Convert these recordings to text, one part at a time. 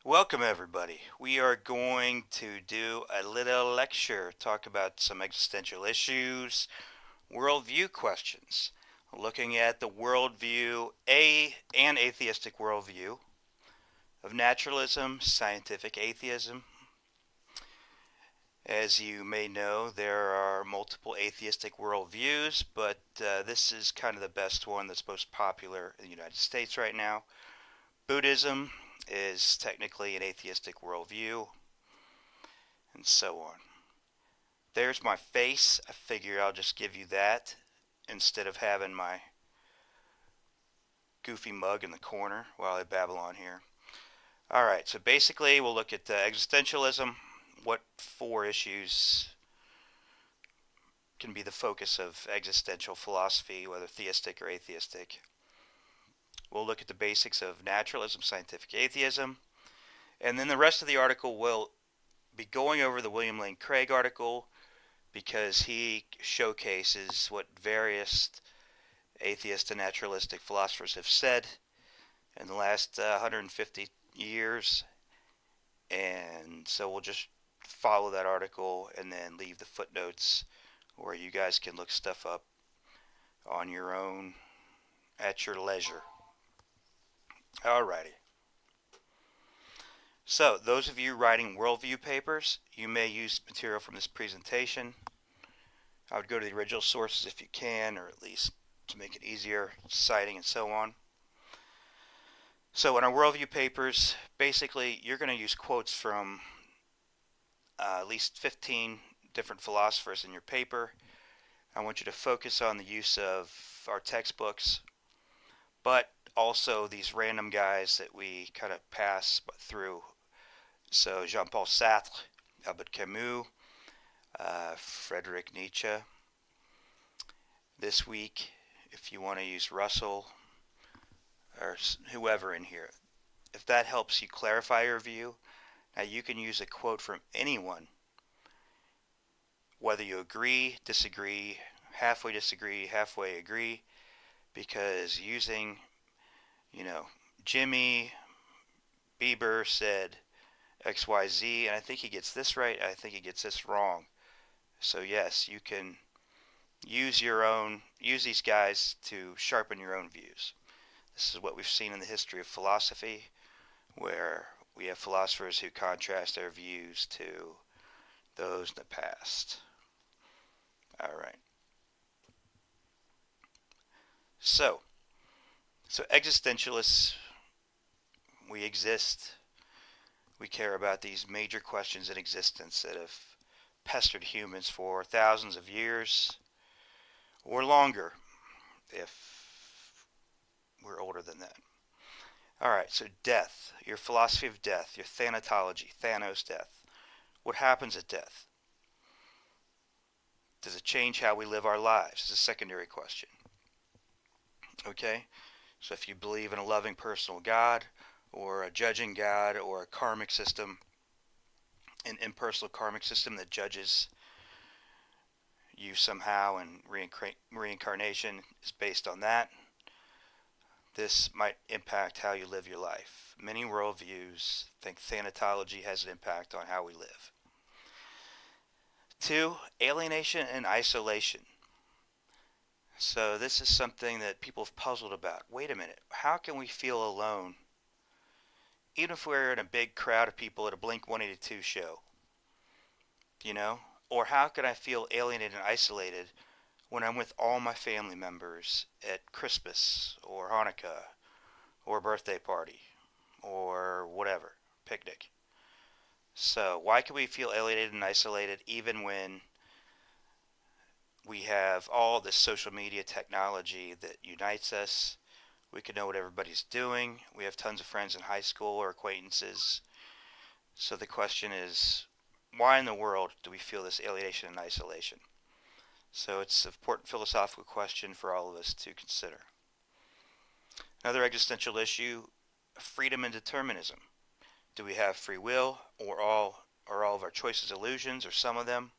Welcome, everybody. We are going to do a little lecture, talk about some existential issues, worldview questions, looking at the worldview, an atheistic worldview of naturalism, scientific atheism. As you may know, there are multiple atheistic worldviews, but this is kind of the best one that's most popular in the United States right now. Buddhism is technically an atheistic worldview, and so on. There's my face. I figure I'll just give you that instead of having my goofy mug in the corner while I babble on here. Alright, so basically we'll look at existentialism, what four issues can be the focus of existential philosophy, whether theistic or atheistic. We'll look at the basics of naturalism, scientific atheism, and then the rest of the article will be going over the William Lane Craig article because he showcases what various atheist and naturalistic philosophers have said in the last 150 years. And so we'll just follow that article and then leave the footnotes where you guys can look stuff up on your own at your leisure. Alrighty. So, those of you writing worldview papers, you may use material from this presentation. I would go to the original sources if you can, or at least to make it easier, citing and so on. So in our worldview papers, basically you're going to use quotes from at least 15 different philosophers in your paper. I want you to focus on the use of our textbooks, but also these random guys that we kind of pass through. So Jean-Paul Sartre, Albert Camus, Friedrich Nietzsche. This week, if you want to use Russell or whoever in here, if that helps you clarify your view, now you can use a quote from anyone, whether you agree, disagree, halfway agree, because using, Jimmy Bieber said XYZ, and I think he gets this right, I think he gets this wrong. So yes, you can use these guys to sharpen your own views. This is what we've seen in the history of philosophy, where we have philosophers who contrast their views to those in the past. All right. So existentialists, we exist. We care about these major questions in existence that have pestered humans for thousands of years or longer if we're older than that. All right, so death, your philosophy of death, your thanatology, Thanos death. What happens at death? Does it change how we live our lives? Is a secondary question. Okay, so if you believe in a loving personal God, or a judging God, or a karmic system, an impersonal karmic system that judges you somehow, and reincarnation is based on that, this might impact how you live your life. Many worldviews think thanatology has an impact on how we live. 2. Alienation and isolation. So this is something that people have puzzled about. Wait a minute, how can we feel alone even if we're in a big crowd of people at a Blink-182 show? Or how can I feel alienated and isolated when I'm with all my family members at Christmas or Hanukkah or a birthday party or whatever, picnic? So why can we feel alienated and isolated even when we have all this social media technology that unites us? We can know what everybody's doing. We have tons of friends in high school or acquaintances. So the question is, why in the world do we feel this alienation and isolation? So it's an important philosophical question for all of us to consider. Another existential issue, freedom and determinism. Do we have free will, or are all of our choices illusions, or some of them?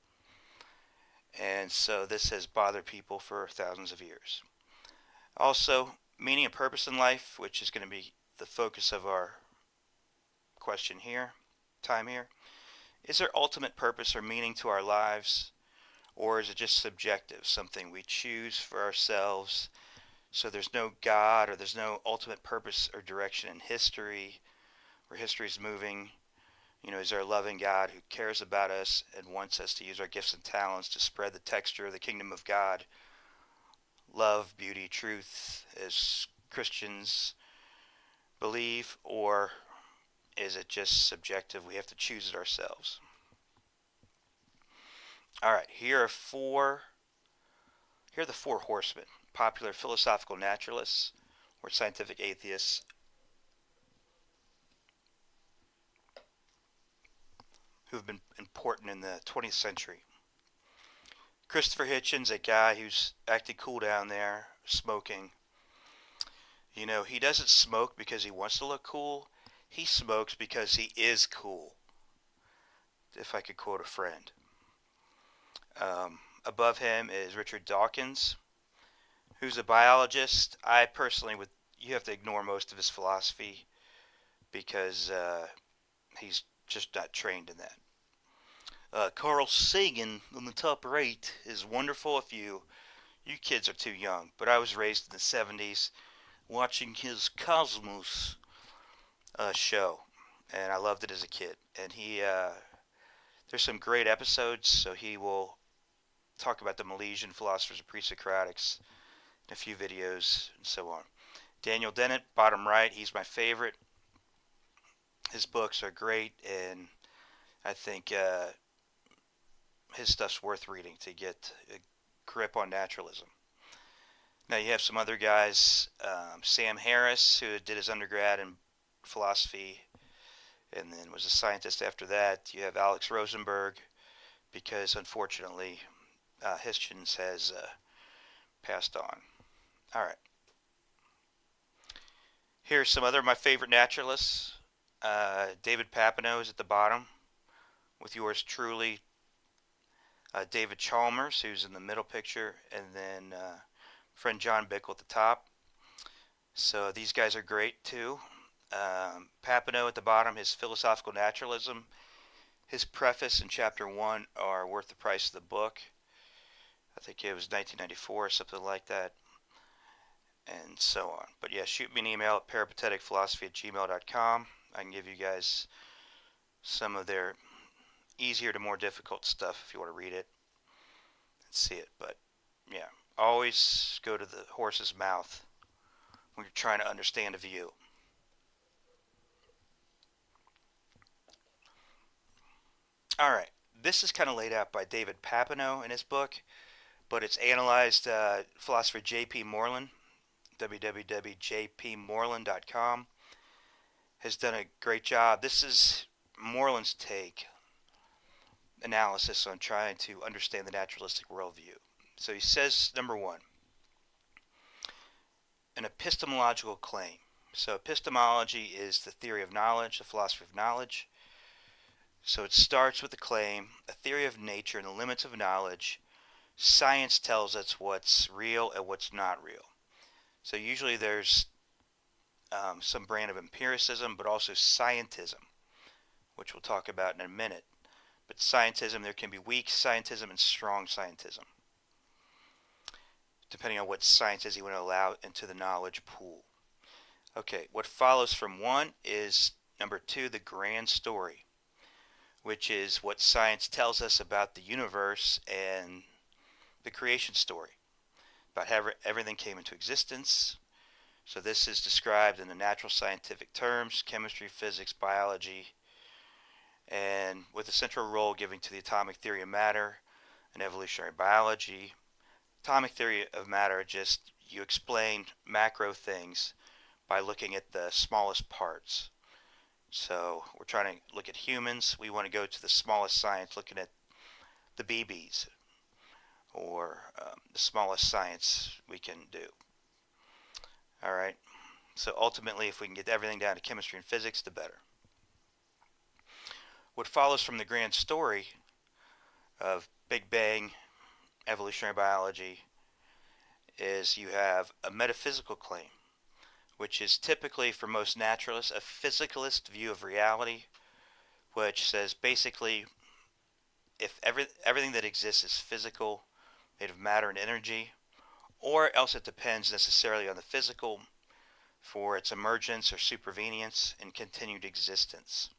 And so this has bothered people for thousands of years. Also, meaning and purpose in life, which is going to be the focus of our question here, time here. Is there ultimate purpose or meaning to our lives, or is it just subjective, something we choose for ourselves? So there's no God, or there's no ultimate purpose or direction in history, where history is moving. Is there a loving God who cares about us and wants us to use our gifts and talents to spread the texture of the kingdom of God, love, beauty, truth, as Christians believe, or is it just subjective? We have to choose it ourselves. All right, here are the four horsemen: popular philosophical naturalists or scientific atheists, who have been important in the 20th century. Christopher Hitchens, a guy who's acting cool down there, smoking. He doesn't smoke because he wants to look cool. He smokes because he is cool, if I could quote a friend. Above him is Richard Dawkins, who's a biologist. I personally you have to ignore most of his philosophy because he's just not trained in that. Carl Sagan on the top right is wonderful if you kids are too young, but I was raised in the 70s watching his Cosmos show, and I loved it as a kid. And there's some great episodes, so he will talk about the Milesian philosophers and pre-Socratics in a few videos and so on. Daniel Dennett, bottom right, he's my favorite. His books are great, and I think his stuff's worth reading to get a grip on naturalism. Now you have some other guys, Sam Harris, who did his undergrad in philosophy and then was a scientist after that. You have Alex Rosenberg, because unfortunately Hitchens has passed on. All right. Here's some other of my favorite naturalists. David Papineau is at the bottom, with yours truly, David Chalmers, who's in the middle picture, and then friend John Bickle at the top. So these guys are great too. Papineau at the bottom, his philosophical naturalism, his preface and chapter 1 are worth the price of the book. I think it was 1994 or something like that, and so on. But yeah, shoot me an email at peripateticphilosophy@gmail.com. I can give you guys some of their easier to more difficult stuff if you want to read it and see it. But yeah, always go to the horse's mouth when you're trying to understand a view. All right, this is kind of laid out by David Papineau in his book, but it's analyzed. Philosopher J.P. Moreland, www.jpmoreland.com, has done a great job. This is Moreland's take, analysis on trying to understand the naturalistic worldview. So he says, number one, an epistemological claim. So epistemology is the theory of knowledge, the philosophy of knowledge. So it starts with the claim, a theory of nature and the limits of knowledge. Science tells us what's real and what's not real. So usually there's some brand of empiricism, but also scientism, which we'll talk about in a minute. But scientism, there can be weak scientism and strong scientism, depending on what sciences you want to allow into the knowledge pool. Okay, what follows from one is, number two, the grand story, which is what science tells us about the universe and the creation story, about how everything came into existence. So this is described in the natural scientific terms: chemistry, physics, biology, and with a central role given to the atomic theory of matter and evolutionary biology. Atomic theory of matter, just you explain macro things by looking at the smallest parts. So we're trying to look at humans. We want to go to the smallest science, looking at the BBs, or the smallest science we can do. All right. So ultimately, if we can get everything down to chemistry and physics, the better. What follows from the grand story of Big Bang, evolutionary biology, is you have a metaphysical claim, which is typically for most naturalists a physicalist view of reality, which says basically if everything that exists is physical, made of matter and energy, or else it depends necessarily on the physical for its emergence or supervenience and continued existence.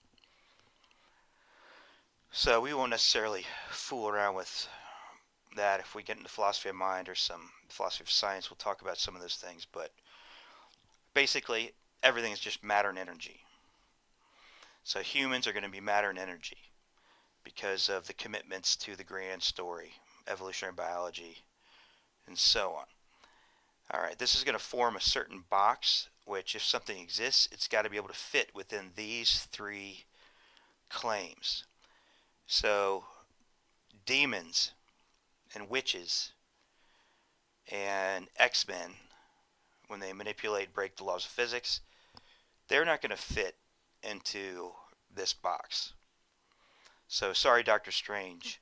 So we won't necessarily fool around with that. If we get into philosophy of mind or some philosophy of science, we'll talk about some of those things, but basically everything is just matter and energy. So humans are going to be matter and energy because of the commitments to the grand story, evolutionary biology, and so on. All right, this is going to form a certain box, which if something exists, it's got to be able to fit within these three claims. So demons and witches and X-Men, when they manipulate, break the laws of physics, they're not going to fit into this box. So sorry, Dr. Strange,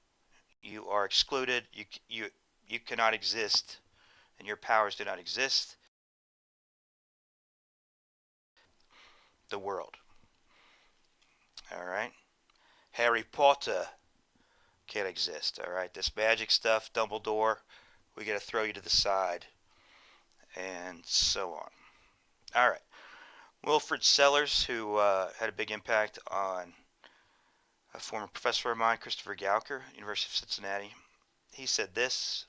you are excluded. You cannot exist, and your powers do not exist. The world. All right. Harry Potter can't exist. All right. This magic stuff, Dumbledore, we got to throw you to the side, and so on. All right. Wilfrid Sellers, who had a big impact on a former professor of mine, Christopher Gauker, University of Cincinnati, he said this: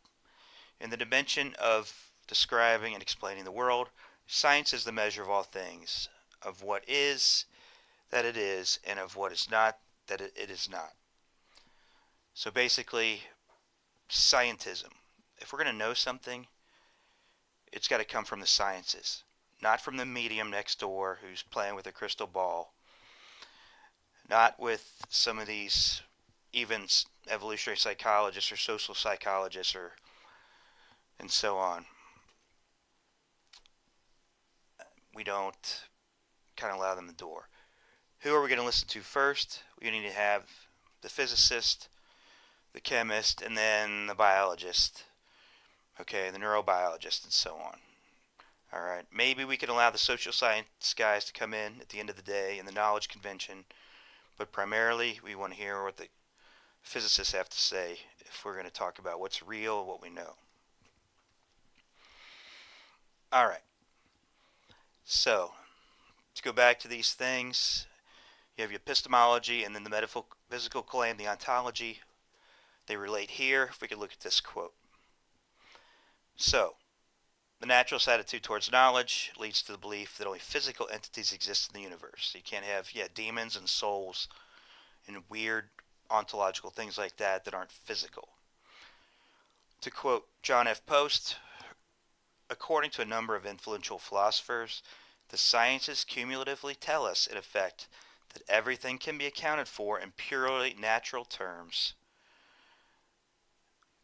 in the dimension of describing and explaining the world, science is the measure of all things, of what is, that it is, and of what is not, that it is not. So basically, scientism. If we're going to know something, it's got to come from the sciences, not from the medium next door who's playing with a crystal ball, not with some of these even evolutionary psychologists or social psychologists or and so on. We don't kind of allow them the door. Who are we going to listen to first? We need to have the physicist, the chemist, and then the biologist. Okay, the neurobiologist, and so on. All right, maybe we can allow the social science guys to come in at the end of the day in the knowledge convention, but primarily we want to hear what the physicists have to say if we're going to talk about what's real, what we know. All right, so to go back to these things, you have your epistemology and then the metaphysical claim, the ontology. They relate here. If we could look at this quote. So, the naturalist attitude towards knowledge leads to the belief that only physical entities exist in the universe. So you can't have, demons and souls and weird ontological things like that that aren't physical. To quote John F. Post, according to a number of influential philosophers, the sciences cumulatively tell us, in effect, that everything can be accounted for in purely natural terms.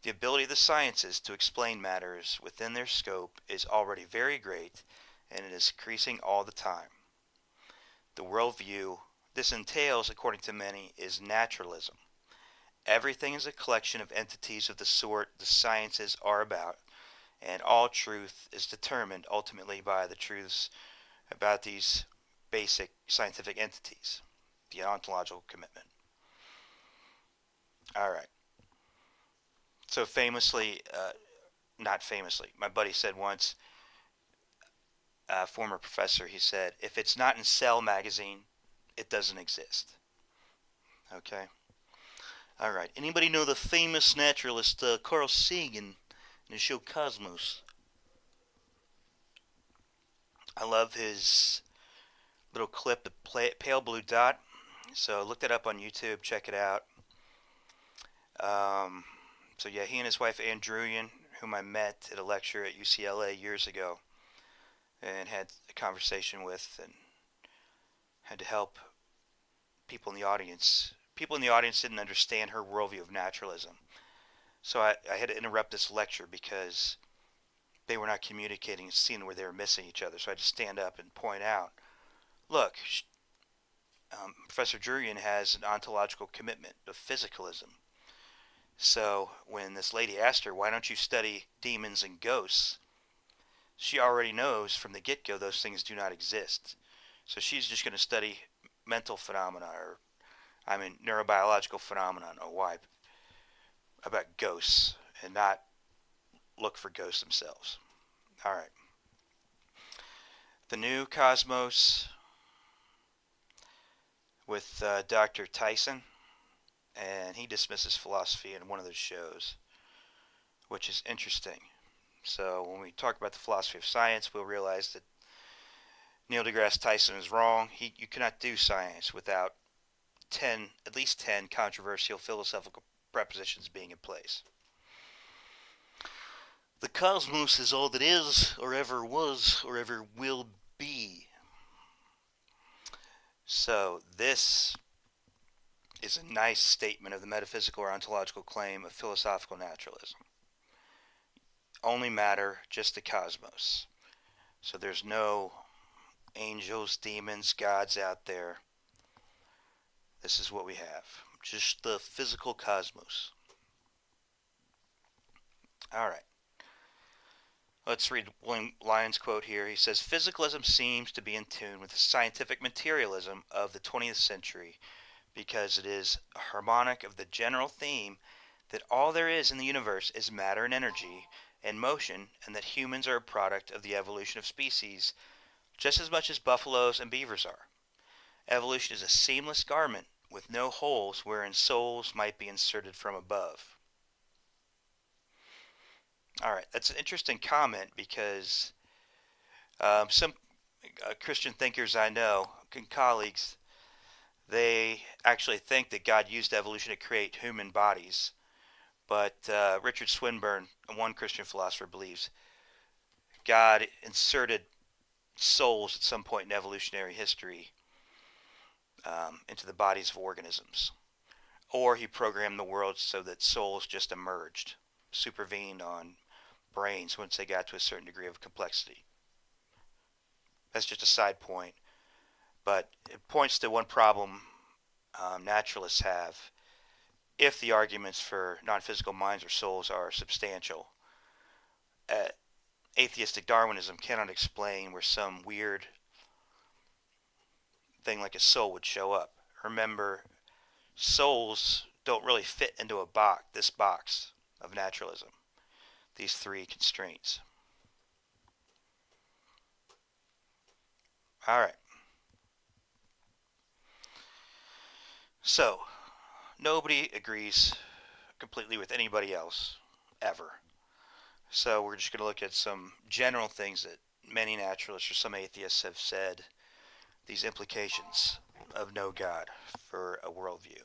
The ability of the sciences to explain matters within their scope is already very great, and it is increasing all the time. The worldview this entails, according to many, is naturalism. Everything is a collection of entities of the sort the sciences are about, and all truth is determined ultimately by the truths about these basic scientific entities, the ontological commitment. All right. So famously, not famously, my buddy said once, a former professor, he said, if it's not in Cell magazine, it doesn't exist. Okay? All right. Anybody know the famous naturalist Carl Sagan and his show Cosmos? I love his little clip, the pale blue dot. So look that up on YouTube. Check it out. So yeah, he and his wife Ann Druyan, whom I met at a lecture at UCLA years ago, and had a conversation with, and had to help people in the audience. People in the audience didn't understand her worldview of naturalism. So I had to interrupt this lecture because they were not communicating and seeing where they were missing each other. So I had to stand up and point out, look, Professor Druyan has an ontological commitment of physicalism. So when this lady asked her, why don't you study demons and ghosts? she already knows from the get-go those things do not exist. So she's just going to study mental phenomena, or neurobiological phenomena, or why, about ghosts, and not look for ghosts themselves. All right. The New Cosmos with Dr. Tyson, and he dismisses philosophy in one of those shows, which is interesting. So when we talk about the philosophy of science, we'll realize that Neil deGrasse Tyson is wrong. You cannot do science without at least 10 controversial philosophical prepositions being in place. The cosmos is all that is, or ever was, or ever will be. So this is a nice statement of the metaphysical or ontological claim of philosophical naturalism. Only matter, just the cosmos. So there's no angels, demons, gods out there. This is what we have. Just the physical cosmos. All right. Let's read William Lyon's quote here. He says, "Physicalism seems to be in tune with the scientific materialism of the 20th century because it is a harmonic of the general theme that all there is in the universe is matter and energy and motion, and that humans are a product of the evolution of species just as much as buffaloes and beavers are. Evolution is a seamless garment with no holes wherein souls might be inserted from above." All right, that's an interesting comment because some Christian thinkers I know, colleagues, they actually think that God used evolution to create human bodies. But Richard Swinburne, one Christian philosopher, believes God inserted souls at some point in evolutionary history into the bodies of organisms. Or he programmed the world so that souls just emerged, supervened on brains once they got to a certain degree of complexity. That's just a side point, but it points to one problem naturalists have if the arguments for non-physical minds or souls are substantial. Atheistic Darwinism cannot explain where some weird thing like a soul would show up. Remember, souls don't really fit into this box of naturalism. These three constraints. All right. So, nobody agrees completely with anybody else, ever. So we're just going to look at some general things that many naturalists or some atheists have said, these implications of no God for a worldview.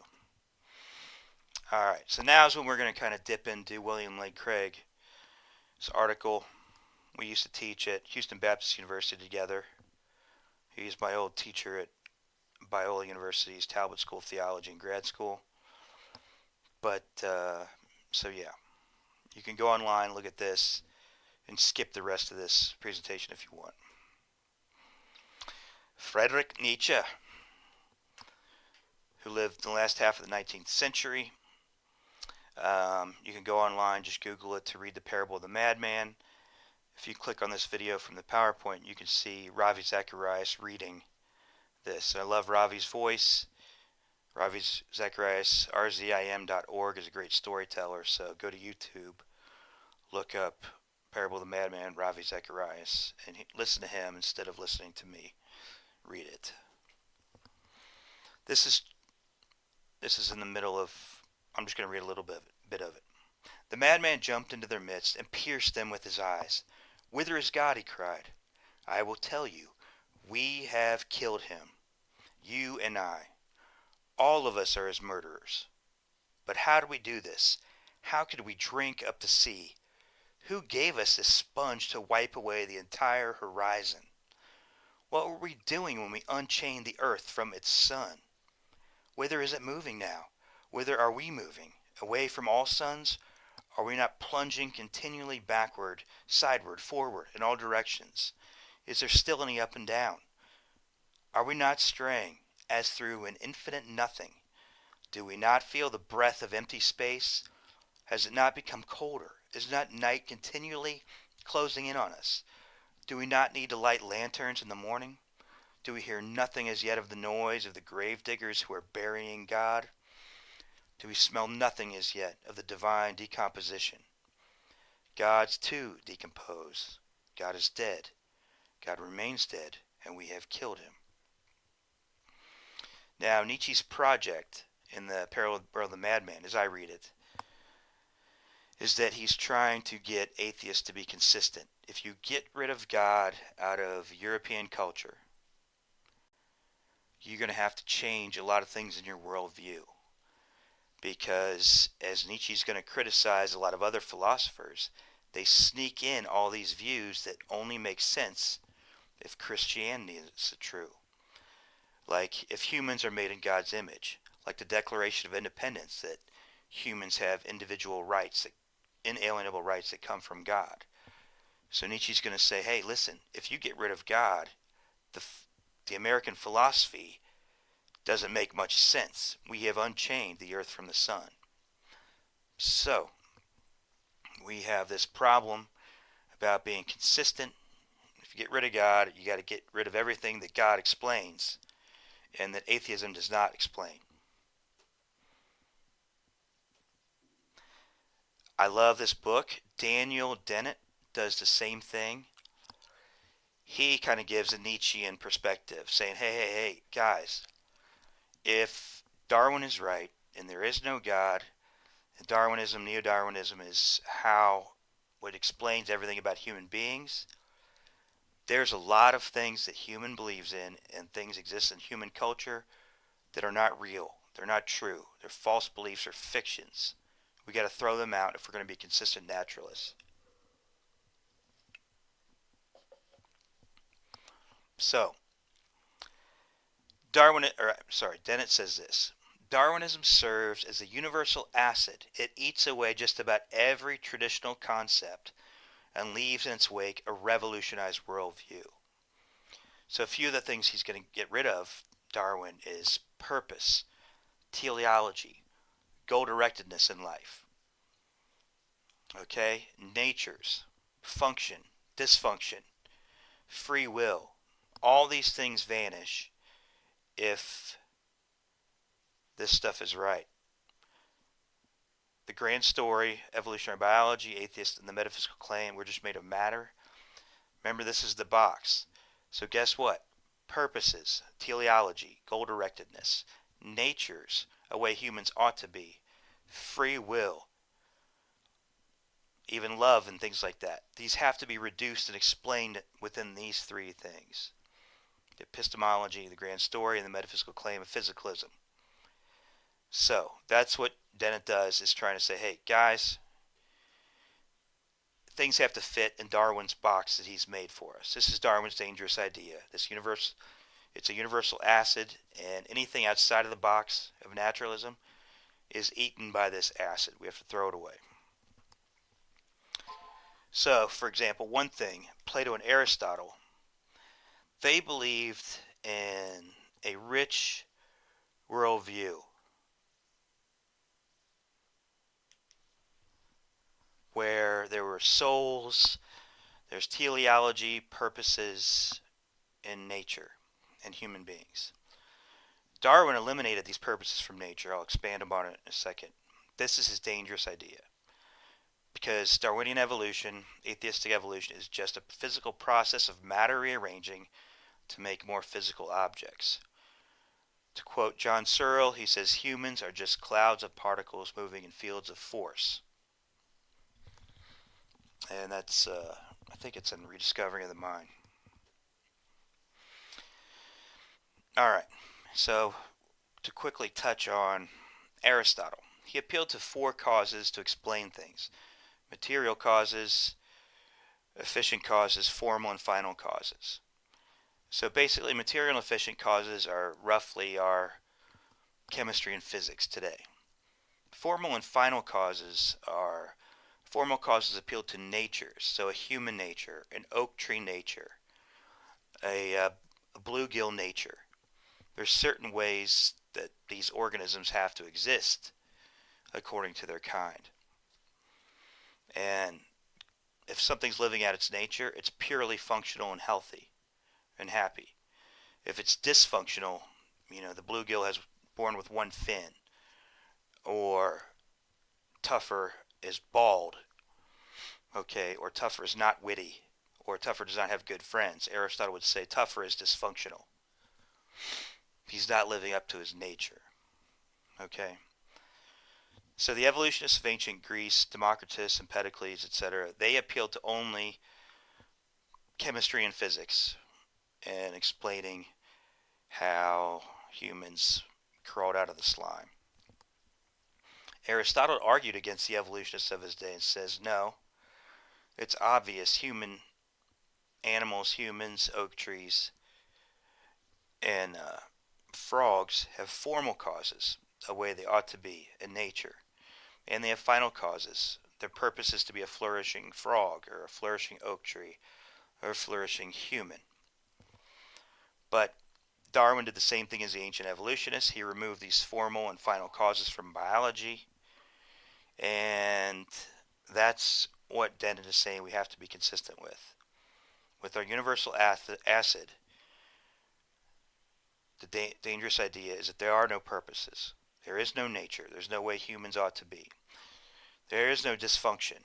All right, so now is when we're going to kind of dip into William Lane Craig's article. We used to teach at Houston Baptist University together. He's my old teacher at Biola University's Talbot School of Theology and grad school. But, so yeah, you can go online, look at this, and skip the rest of this presentation if you want. Friedrich Nietzsche, who lived in the last half of the 19th century. You can go online, just Google it to read the Parable of the Madman. If you click on this video from the PowerPoint, you can see Ravi Zacharias reading this. I love Ravi's voice. Ravi Zacharias, rzim.org, is a great storyteller, so go to YouTube, look up Parable of the Madman, Ravi Zacharias, and listen to him instead of listening to me. Read it. This is in the middle of, I'm just going to read a little bit of it. "The madman jumped into their midst and pierced them with his eyes. 'Whither is God?' he cried. 'I will tell you. We have killed him, you and I. All of us are his murderers. But how did we do this? How could we drink up the sea? Who gave us this sponge to wipe away the entire horizon? What were we doing when we unchained the earth from its sun? Whither is it moving now? Whither are we moving? Away from all suns? Are we not plunging continually backward, sideward, forward, in all directions? Is there still any up and down? Are we not straying, as through an infinite nothing? Do we not feel the breath of empty space? Has it not become colder? Is not night continually closing in on us? Do we not need to light lanterns in the morning? Do we hear nothing as yet of the noise of the grave diggers who are burying God? Do we smell nothing as yet of the divine decomposition? Gods too decompose. God is dead. God remains dead, and we have killed him. Now, Nietzsche's project in The Parallel World of the Madman, as I read it, is that he's trying to get atheists to be consistent. If you get rid of God out of European culture, you're going to have to change a lot of things in your worldview. Because, as Nietzsche's going to criticize a lot of other philosophers, they sneak in all these views that only make sense if Christianity is true. Like, if humans are made in God's image, like the Declaration of Independence, that humans have individual rights, inalienable rights that come from God. So Nietzsche's going to say, hey, listen, if you get rid of God, the American philosophy doesn't make much sense. We have unchained the earth from the sun. So, we have this problem about being consistent. If you get rid of God, you got to get rid of everything that God explains and that atheism does not explain. I love this book. Daniel Dennett does the same thing. He kind of gives a Nietzschean perspective, saying, hey, guys, if Darwin is right and there is no God, and Darwinism, neo-Darwinism is what explains everything about human beings, there's a lot of things that human believes in and things exist in human culture that are not real. They're not true. They're false beliefs or fictions. We got to throw them out if we're going to be consistent naturalists. So, Dennett says this: Darwinism serves as a universal acid. It eats away just about every traditional concept and leaves in its wake a revolutionized worldview. So a few of the things he's going to get rid of, Darwin, is purpose, teleology, goal-directedness in life. Okay? Natures, function, dysfunction, free will. All these things vanish if this stuff is right. The grand story, evolutionary biology, atheist, and the metaphysical claim, we're just made of matter. Remember, this is the box. So guess what? Purposes, teleology, goal-directedness, natures, a way humans ought to be, free will, even love and things like that. These have to be reduced and explained within these three things: the epistemology, the grand story, and the metaphysical claim of physicalism. So that's what Dennett does, is trying to say, hey, guys, things have to fit in Darwin's box that he's made for us. This is Darwin's dangerous idea. It's a universal acid, and anything outside of the box of naturalism is eaten by this acid. We have to throw it away. So, for example, one thing, Plato and Aristotle, they believed in a rich worldview where there were souls, there's teleology, purposes, and nature, and human beings. Darwin eliminated these purposes from nature. I'll expand upon it in a second. This is his dangerous idea, because Darwinian evolution, atheistic evolution, is just a physical process of matter rearranging to make more physical objects. To quote John Searle, he says, humans are just clouds of particles moving in fields of force. And that's, I think it's in Rediscovering of the Mind. Alright, so to quickly touch on Aristotle. He appealed to four causes to explain things: material causes, efficient causes, formal and final causes. So basically, material and efficient causes are roughly our chemistry and physics today. Formal and final causes appeal to natures, so a human nature, an oak tree nature, a bluegill nature. There's certain ways that these organisms have to exist according to their kind. And if something's living out its nature, it's purely functional and healthy and happy. If it's dysfunctional, the bluegill has born with one fin, or tougher is bald, okay, or tougher is not witty, or tougher does not have good friends. Aristotle would say tougher is dysfunctional. He's not living up to his nature, okay? So the evolutionists of ancient Greece, Democritus, Empedocles, etc., they appealed to only chemistry and physics and explaining how humans crawled out of the slime. Aristotle argued against the evolutionists of his day and says, no, it's obvious animals, humans, oak trees, and frogs have formal causes, a way they ought to be in nature. And they have final causes. Their purpose is to be a flourishing frog, or a flourishing oak tree, or a flourishing human. But Darwin did the same thing as the ancient evolutionists. He removed these formal and final causes from biology. And that's what Denton is saying we have to be consistent with. With our universal acid, the dangerous idea is that there are no purposes. There is no nature. There's no way humans ought to be. There is no dysfunction.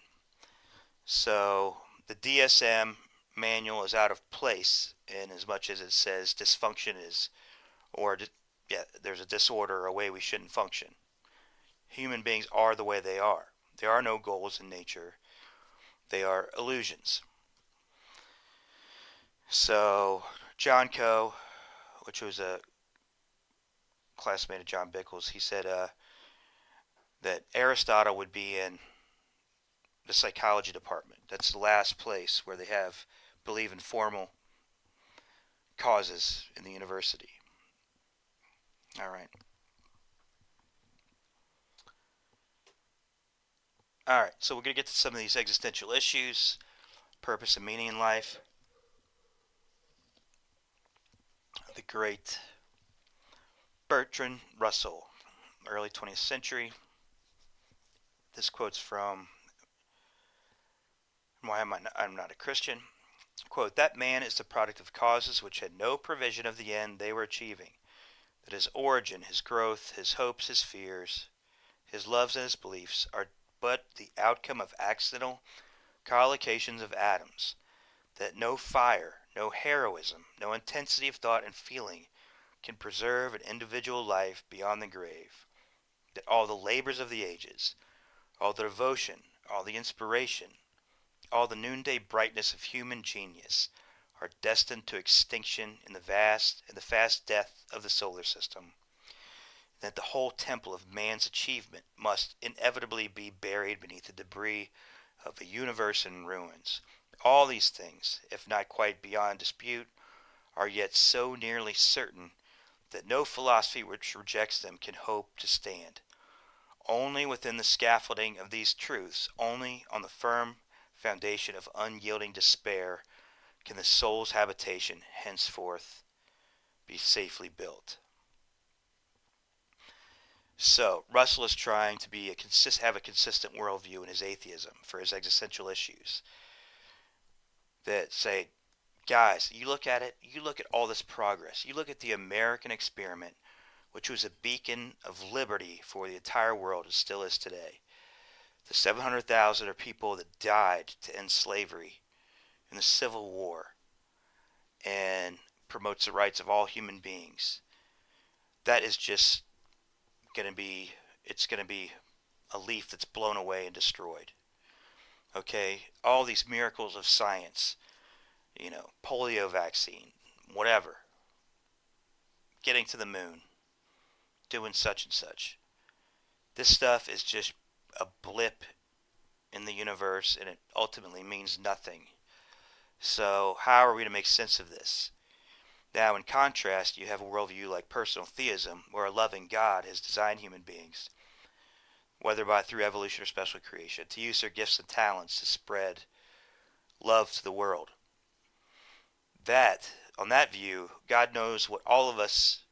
So the DSM manual is out of place in as much as it says dysfunction is, there's a disorder or a way we shouldn't function. Human beings are the way they are. There are no goals in nature. They are illusions. So John Coe, which was a classmate of John Bickles, he said that Aristotle would be in the psychology department. That's the last place where they believe in formal causes in the university. All right. All right, so we're going to get to some of these existential issues, purpose and meaning in life. The great Bertrand Russell, early 20th century. This quote's from Why I'm Not a Christian. Quote, "That man is the product of causes which had no provision of the end they were achieving, that his origin, his growth, his hopes, his fears, his loves and his beliefs are but the outcome of accidental collocations of atoms, that no fire, no heroism, no intensity of thought and feeling can preserve an individual life beyond the grave, that all the labors of the ages, all the devotion, all the inspiration, all the noonday brightness of human genius are destined to extinction in the fast death of the solar system, that the whole temple of man's achievement must inevitably be buried beneath the debris of a universe in ruins. All these things, if not quite beyond dispute, are yet so nearly certain that no philosophy which rejects them can hope to stand. Only within the scaffolding of these truths, only on the firm foundation of unyielding despair, can the soul's habitation henceforth be safely built." So Russell is trying to have a consistent worldview in his atheism for his existential issues. That say, guys, you look at all this progress. You look at the American experiment, which was a beacon of liberty for the entire world and still is today. The 700,000 are people that died to end slavery in the Civil War and promotes the rights of all human beings. That is just it's going to be a leaf that's blown away and destroyed. Okay? All these miracles of science, polio vaccine, whatever, getting to the moon, doing such and such. This stuff is just a blip in the universe, and it ultimately means nothing. So how are we to make sense of this? Now, in contrast, you have a worldview like personal theism, where a loving God has designed human beings, whether through evolution or special creation, to use their gifts and talents to spread love to the world. On that view, God knows what all of us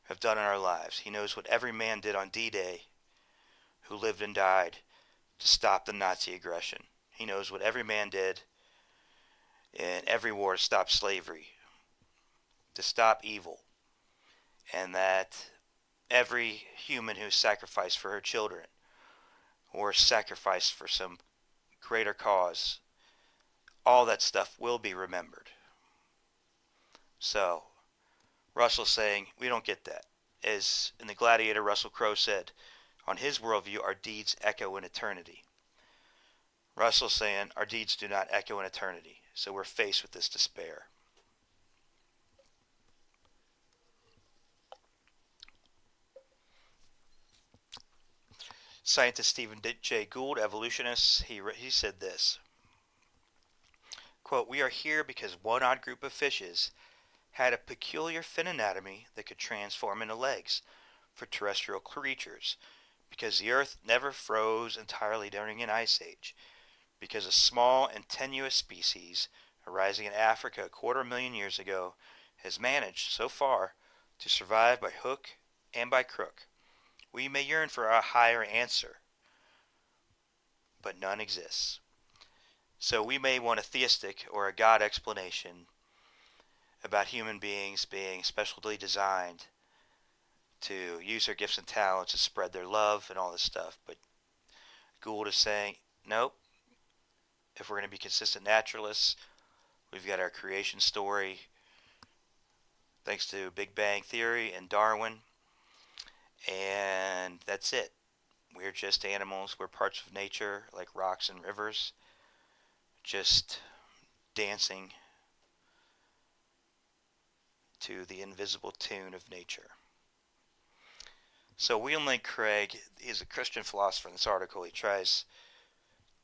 have done in our lives. He knows what every man did on D-Day who lived and died to stop the Nazi aggression. He knows what every man did in every war to stop slavery, to stop evil, and that every human who sacrificed for her children or sacrificed for some greater cause, all that stuff will be remembered. So, Russell's saying, we don't get that. As in The Gladiator, Russell Crowe said, on his worldview, our deeds echo in eternity. Russell's saying, our deeds do not echo in eternity. So we're faced with this despair. Scientist Stephen Jay Gould, evolutionist, he said this, quote, we are here because one odd group of fishes had a peculiar fin anatomy that could transform into legs for terrestrial creatures, because the earth never froze entirely during an ice age, because a small and tenuous species arising in Africa 250,000 years ago has managed so far to survive by hook and by crook. We may yearn for a higher answer, but none exists. So we may want a theistic or a God explanation about human beings being specially designed to use their gifts and talents to spread their love and all this stuff. But Gould is saying, nope. If we're going to be consistent naturalists, we've got our creation story, thanks to Big Bang Theory and Darwin, and that's it. We're just animals. We're parts of nature, like rocks and rivers, just dancing to the invisible tune of nature. So William Lane Craig is a Christian philosopher. In this article, he tries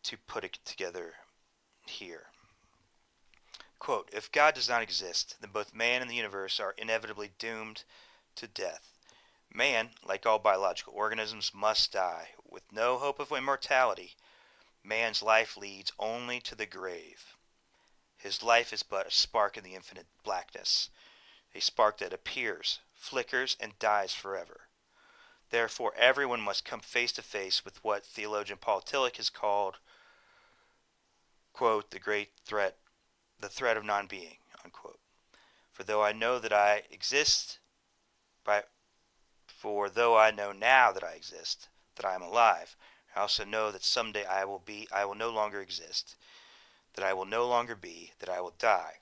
to put it together here. Quote, if God does not exist, then both man and the universe are inevitably doomed to death. Man, like all biological organisms, must die. With no hope of immortality, man's life leads only to the grave. His life is but a spark in the infinite blackness, a spark that appears, flickers, and dies forever. Therefore, everyone must come face to face with what theologian Paul Tillich has called, quote, the great threat, the threat of non-being, unquote. For though I know that I exist, for though I know now that I exist, that I am alive, I also know that someday I will no longer exist, that I will no longer be, that I will die.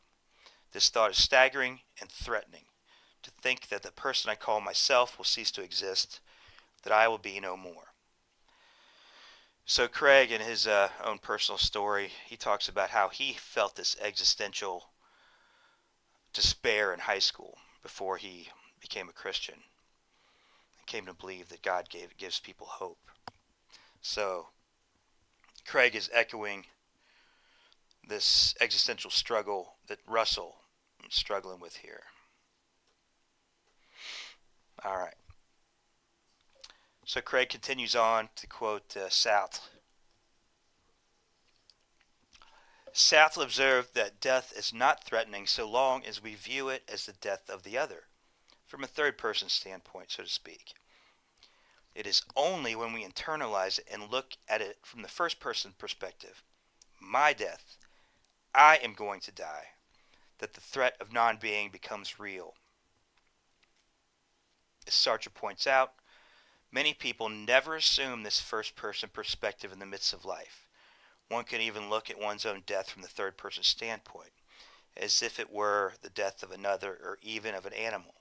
This thought is staggering and threatening, to think that the person I call myself will cease to exist, that I will be no more. So Craig, in his own personal story, he talks about how he felt this existential despair in high school before he became a Christian and came to believe that God gives people hope. So Craig is echoing this existential struggle that Russell is struggling with here. All right. So Craig continues on to quote Sartre. Sartre observed that death is not threatening so long as we view it as the death of the other, from a third-person standpoint, so to speak. It is only when we internalize it and look at it from the first-person perspective, my death, I am going to die, that the threat of non-being becomes real. As Sartre points out, many people never assume this first-person perspective in the midst of life. One can even look at one's own death from the third-person standpoint, as if it were the death of another or even of an animal.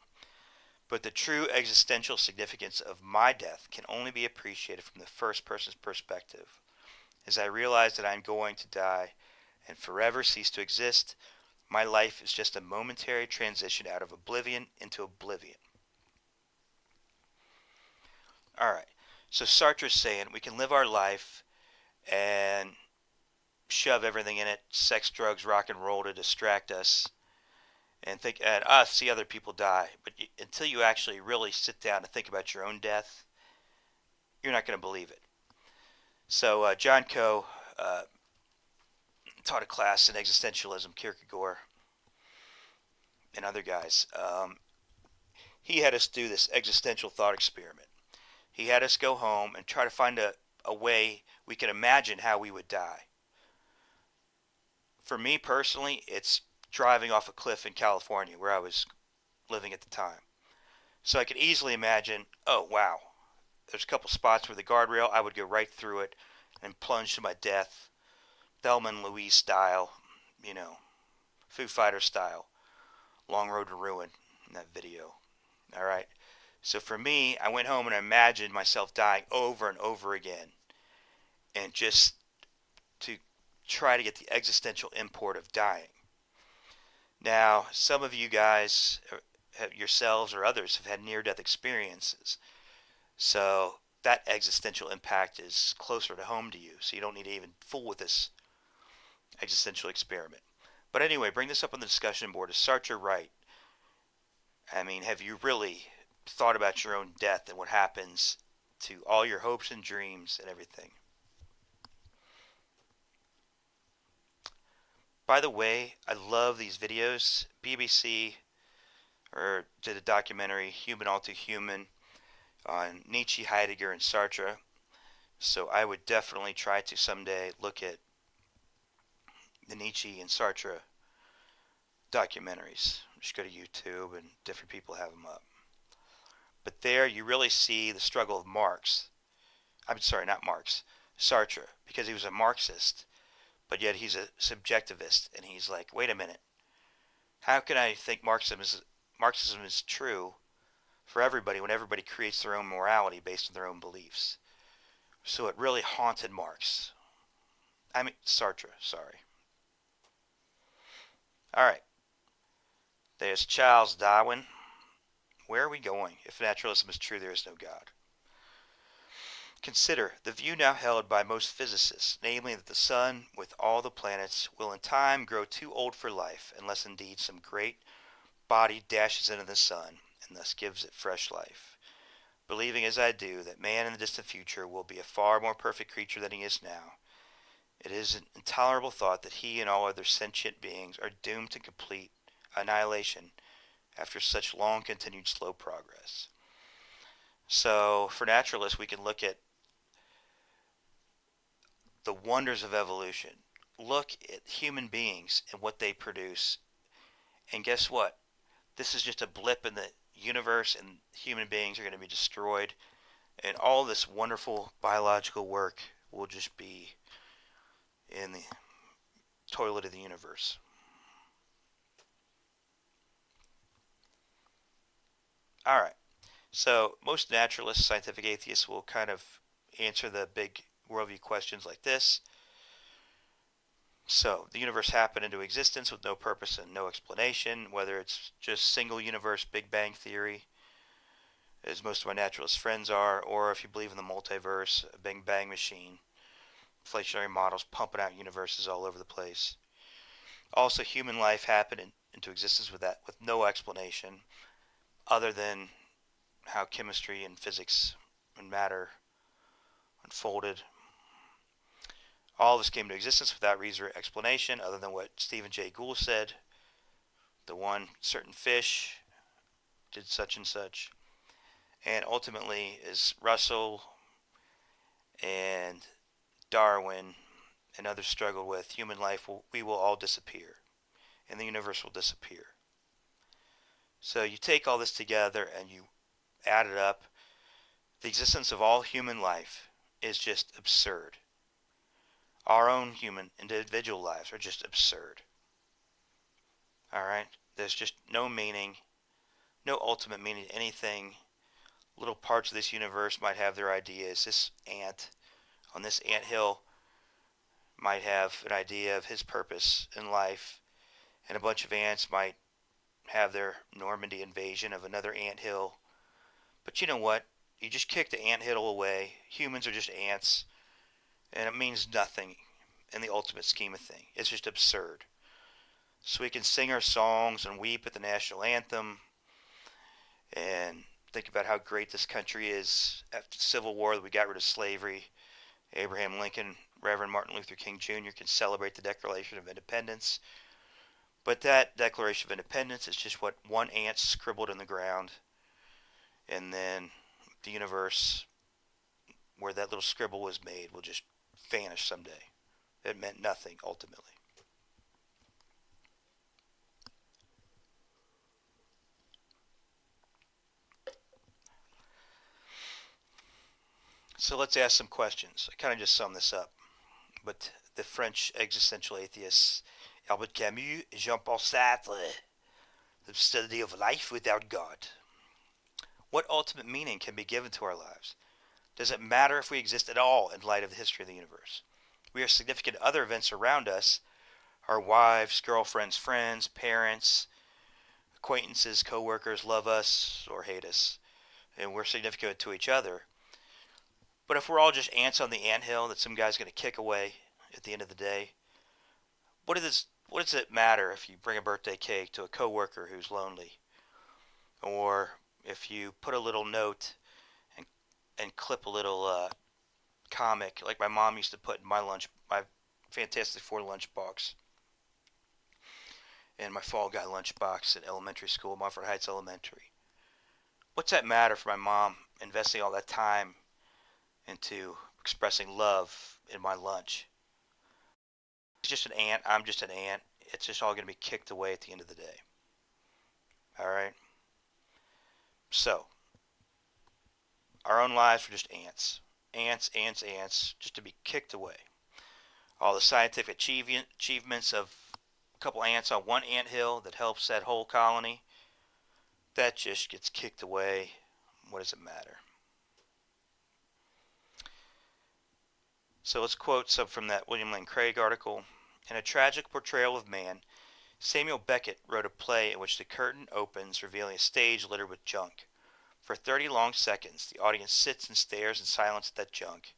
But the true existential significance of my death can only be appreciated from the first-person's perspective. As I realize that I am going to die and forever cease to exist, my life is just a momentary transition out of oblivion into oblivion. All right, so Sartre is saying we can live our life and shove everything in it, sex, drugs, rock and roll to distract us, and think and see other people die. But until you actually really sit down and think about your own death, you're not going to believe it. So John Coe taught a class in Existentialism, Kierkegaard, and other guys. He had us do this existential thought experiment. He had us go home and try to find a way we could imagine how we would die. For me personally, it's driving off a cliff in California where I was living at the time. So I could easily imagine, oh wow, there's a couple spots where the guardrail, I would go right through it and plunge to my death, Thelma and Louise style, you know, Foo Fighter style, Long Road to Ruin in that video. All right. So for me, I went home and I imagined myself dying over and over again, and just to try to get the existential import of dying. Now, some of you guys, yourselves or others, have had near-death experiences. So that existential impact is closer to home to you. So you don't need to even fool with this existential experiment. But anyway, bring this up on the discussion board. Is Sartre right? I mean, have you really thought about your own death and what happens to all your hopes and dreams and everything? By the way, I love these videos. BBC did a documentary, Human All Too Human, on Nietzsche, Heidegger, and Sartre. So I would definitely try to someday look at the Nietzsche and Sartre documentaries. Just go to YouTube and different people have them up. But there you really see the struggle of Marx. I'm sorry, not Marx, Sartre, because he was a Marxist, but yet he's a subjectivist, and he's like, wait a minute, how can I think Marxism is true for everybody when everybody creates their own morality based on their own beliefs? So it really haunted Sartre, sorry. All right. There's Charles Darwin. Where are we going? If naturalism is true, there is no God. Consider the view now held by most physicists, namely that the sun, with all the planets, will in time grow too old for life, unless indeed some great body dashes into the sun, and thus gives it fresh life. Believing as I do that man in the distant future will be a far more perfect creature than he is now, it is an intolerable thought that he and all other sentient beings are doomed to complete annihilation after such long continued slow progress. So for naturalists, we can look at the wonders of evolution. Look at human beings and what they produce. And guess what? This is just a blip in the universe, and human beings are going to be destroyed. And all this wonderful biological work will just be in the toilet of the universe. All right. So most naturalists, scientific atheists, will kind of answer the big worldview questions like this. So the universe happened into existence with no purpose and no explanation, whether it's just single universe, Big Bang Theory, as most of my naturalist friends are, or if you believe in the multiverse, a Big Bang machine, inflationary models pumping out universes all over the place. Also, human life happened into existence with no explanation other than how chemistry and physics and matter unfolded. All of this came to existence without reason or explanation other than what Stephen Jay Gould said. The one certain fish did such and such. And ultimately, as Russell and Darwin and others struggled with, human life, we will all disappear. And the universe will disappear. So you take all this together and you add it up. The existence of all human life is just absurd. Our own human individual lives are just absurd. Alright? There's just no meaning, no ultimate meaning to anything. Little parts of this universe might have their ideas. This ant on this anthill might have an idea of his purpose in life, and a bunch of ants might have their Normandy invasion of another anthill. But you know what? You just kick the anthill away. Humans are just ants, and it means nothing in the ultimate scheme of things. It's just absurd. So we can sing our songs and weep at the national anthem and think about how great this country is. After the Civil War, that we got rid of slavery. Abraham Lincoln, Reverend Martin Luther King Jr. can celebrate the Declaration of Independence. But that Declaration of Independence is just what one ant scribbled in the ground. And then the universe where that little scribble was made will just vanish someday. It meant nothing, ultimately. So let's ask some questions. I kind of just summed this up, but the French existential atheists Albert Camus and Jean-Paul Sartre, the study of life without God. What ultimate meaning can be given to our lives? Does it matter if we exist at all in light of the history of the universe? We are significant to other events around us, our wives, girlfriends, friends, parents, acquaintances, co-workers love us or hate us, and we're significant to each other. But if we're all just ants on the anthill that some guy's going to kick away at the end of the day, what does it matter if you bring a birthday cake to a coworker who's lonely, or if you put a little note and clip a little comic like my mom used to put in my Fantastic Four lunchbox and my Fall Guy lunchbox at elementary school, Montfort Heights Elementary. What's that matter for my mom investing all that time into expressing love in my lunch? It's just an ant. I'm just an ant. It's just all going to be kicked away at the end of the day. All right? So, our own lives are just ants. Ants, ants, ants, just to be kicked away. All the scientific achievements of a couple ants on one anthill that helps that whole colony, that just gets kicked away. What does it matter? So let's quote some from that William Lane Craig article. In a tragic portrayal of man, Samuel Beckett wrote a play in which the curtain opens, revealing a stage littered with junk. For 30 long seconds, the audience sits and stares in silence at that junk.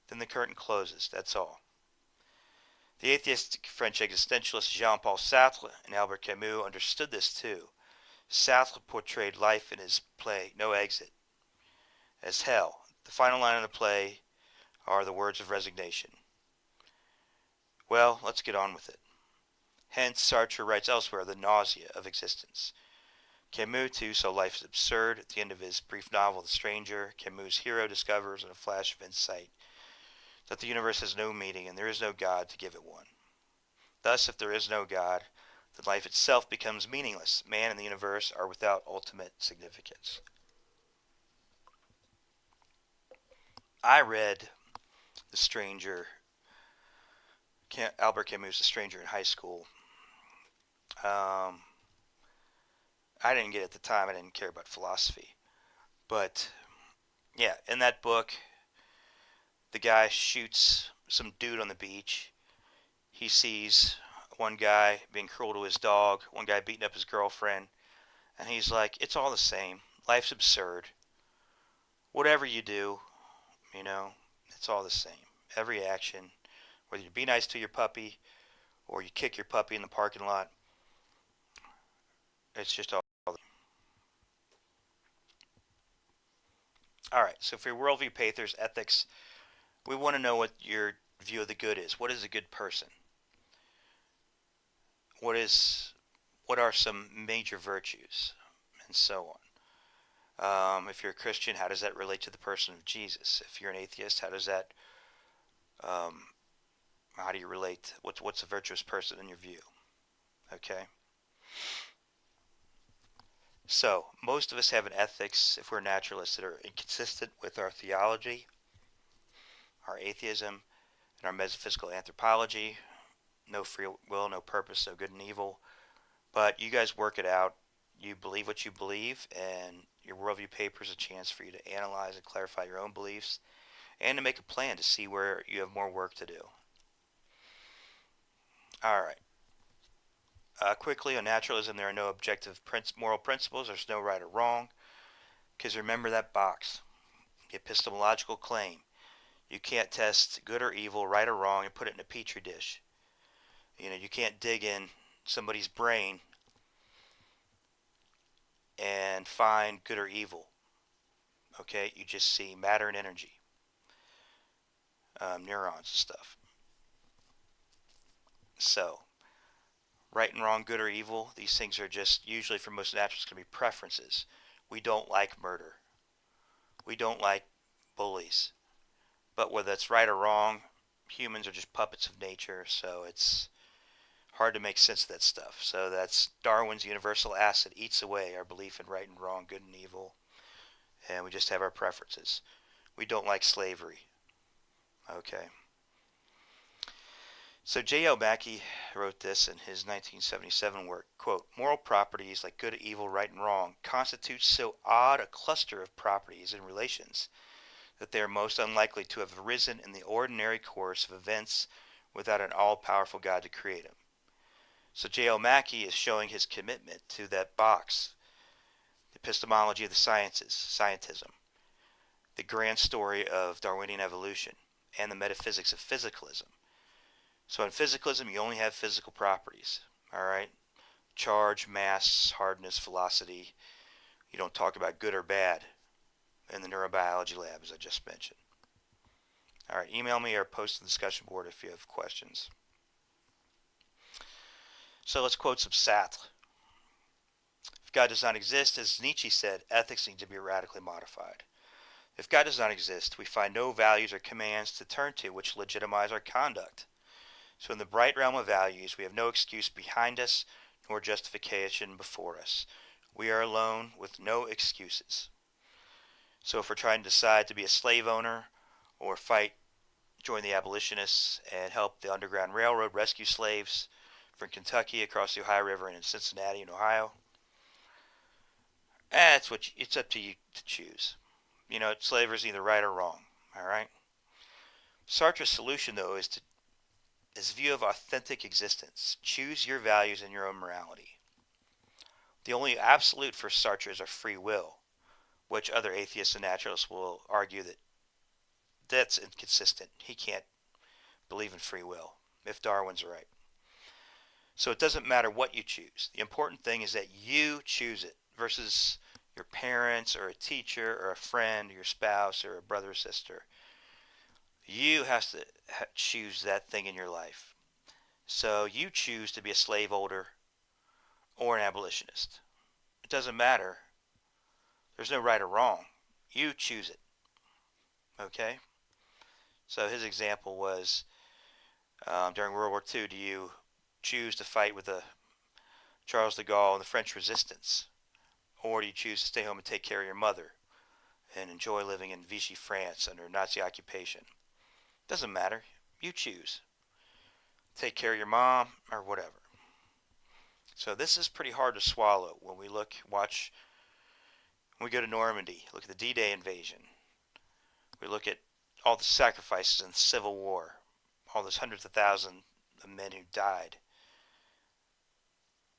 Then the curtain closes. That's all. The atheistic French existentialist Jean-Paul Sartre and Albert Camus understood this too. Sartre portrayed life in his play No Exit as hell. The final line of the play are the words of resignation. Well, let's get on with it. Hence, Sartre writes elsewhere the nausea of existence. Camus, too, saw life as absurd. At the end of his brief novel, The Stranger, Camus' hero discovers in a flash of insight that the universe has no meaning and there is no God to give it one. Thus, if there is no God, then life itself becomes meaningless. Man and the universe are without ultimate significance. I read The Stranger, Albert Camus' The Stranger in high school. I didn't get it at the time. I didn't care about philosophy. But, yeah, in that book, the guy shoots some dude on the beach. He sees one guy being cruel to his dog, one guy beating up his girlfriend, and he's like, it's all the same. Life's absurd. Whatever you do, it's all the same. Every action, whether you be nice to your puppy or you kick your puppy in the parking lot, it's just all. Alright, so for your worldview, pathos, ethics, we want to know what your view of the good is. What is a good person? What are some major virtues? And so on. If you're a Christian, how does that relate to the person of Jesus? If you're an atheist, how do you relate? What's a virtuous person in your view? Okay? So, most of us have an ethics, if we're naturalists, that are inconsistent with our theology, our atheism, and our metaphysical anthropology. No free will, no purpose, no good and evil. But you guys work it out. You believe what you believe, and your worldview paper is a chance for you to analyze and clarify your own beliefs and to make a plan to see where you have more work to do. Alright. Quickly, on naturalism, there are no objective moral principles. There's no right or wrong. Because remember that box. The epistemological claim. You can't test good or evil, right or wrong, and put it in a petri dish. You can't dig in somebody's brain and find good or evil. Okay? You just see matter and energy. Neurons and stuff. So, right and wrong, good or evil, these things are just, usually for most naturalists, going to be preferences. We don't like murder. We don't like bullies. But whether it's right or wrong, humans are just puppets of nature, so it's hard to make sense of that stuff. So that's Darwin's universal acid eats away our belief in right and wrong, good and evil, and we just have our preferences. We don't like slavery. Okay. So J.L. Mackie wrote this in his 1977 work, quote, moral properties like good, evil, right, and wrong constitute so odd a cluster of properties and relations that they are most unlikely to have arisen in the ordinary course of events without an all-powerful God to create them. So J.L. Mackie is showing his commitment to that box, the epistemology of the sciences, scientism, the grand story of Darwinian evolution, and the metaphysics of physicalism. So in physicalism, you only have physical properties, all right? Charge, mass, hardness, velocity. You don't talk about good or bad in the neurobiology lab, as I just mentioned. All right, email me or post in the discussion board if you have questions. So let's quote some Sartre. If God does not exist, as Nietzsche said, ethics need to be radically modified. If God does not exist, we find no values or commands to turn to which legitimize our conduct. So in the bright realm of values, we have no excuse behind us, nor justification before us. We are alone with no excuses. So if we're trying to decide to be a slave owner or fight, join the abolitionists, and help the Underground Railroad rescue slaves from Kentucky across the Ohio River and in Cincinnati in Ohio, it's up to you to choose. You know, slavery is either right or wrong, all right? Sartre's solution, though, is his view of authentic existence. Choose your values and your own morality. The only absolute for Sartre is our free will, which other atheists and naturalists will argue that that's inconsistent. He can't believe in free will if Darwin's right. So it doesn't matter what you choose. The important thing is that you choose it versus your parents or a teacher or a friend or your spouse or a brother or sister. You have to choose that thing in your life. So you choose to be a slave owner or an abolitionist. It doesn't matter. There's no right or wrong. You choose it. Okay? So his example was during World War II, do you choose to fight with Charles de Gaulle and the French resistance? Or do you choose to stay home and take care of your mother and enjoy living in Vichy France under Nazi occupation? Doesn't matter. You choose. Take care of your mom or whatever. So this is pretty hard to swallow when we when we go to Normandy, look at the D-Day invasion. We look at all the sacrifices in the Civil War, all those hundreds of thousands of men who died.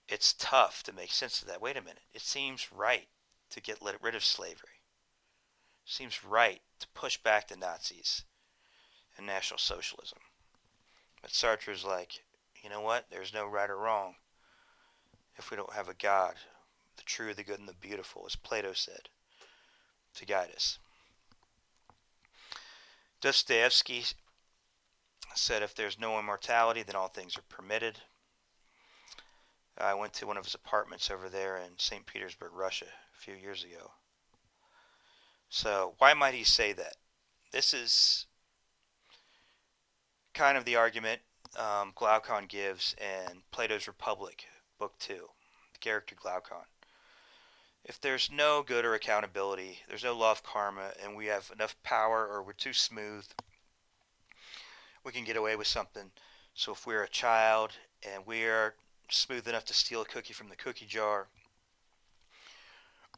It's tough to make sense of that. Wait a minute. It seems right to get rid of slavery. It seems right to push back the Nazis and National Socialism. But Sartre's like, you know what? There's no right or wrong if we don't have a God, the true, the good, and the beautiful, as Plato said, to guide us. Dostoevsky said if there's no immortality, then all things are permitted. I went to one of his apartments over there in St. Petersburg, Russia, a few years ago. So why might he say that? This is kind of the argument Glaucon gives in Plato's Republic, Book 2, the character Glaucon. If there's no good or accountability, there's no law of karma, and we have enough power or we're too smooth, we can get away with something. So if we're a child and we're smooth enough to steal a cookie from the cookie jar,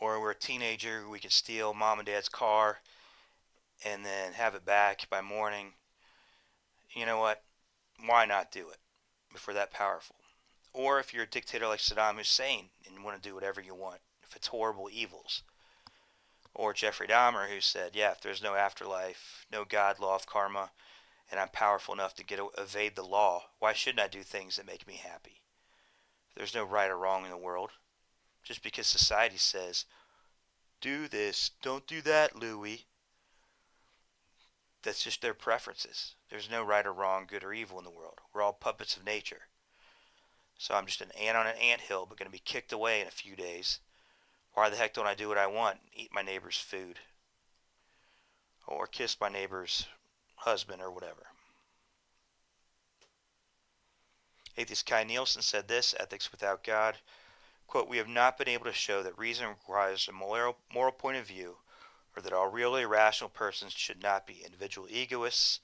or we're a teenager, we can steal mom and dad's car and then have it back by morning. You know what? Why not do it if we're that powerful? Or if you're a dictator like Saddam Hussein and you want to do whatever you want, if it's horrible evils. Or Jeffrey Dahmer, who said, yeah, if there's no afterlife, no God, law of karma, and I'm powerful enough to evade the law, why shouldn't I do things that make me happy? There's no right or wrong in the world. Just because society says, do this, don't do that, Louie. That's just their preferences. There's no right or wrong, good or evil in the world. We're all puppets of nature. So I'm just an ant on an anthill, but going to be kicked away in a few days. Why the heck don't I do what I want? Eat my neighbor's food. Or kiss my neighbor's husband or whatever. Atheist Kai Nielsen said this, Ethics Without God. Quote, we have not been able to show that reason requires a moral point of view or that all really rational persons should not be individual egoists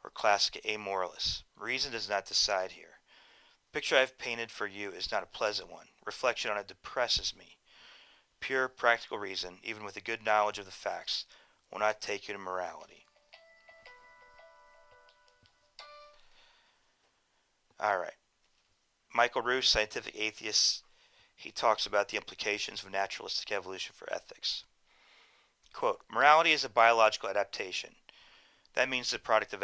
or classic amoralists. Reason does not decide here. The picture I have painted for you is not a pleasant one. Reflection on it depresses me. Pure practical reason, even with a good knowledge of the facts, will not take you to morality. Alright. Michael Roos, scientific atheist, he talks about the implications of naturalistic evolution for ethics. Quote, morality is a biological adaptation. That means the product of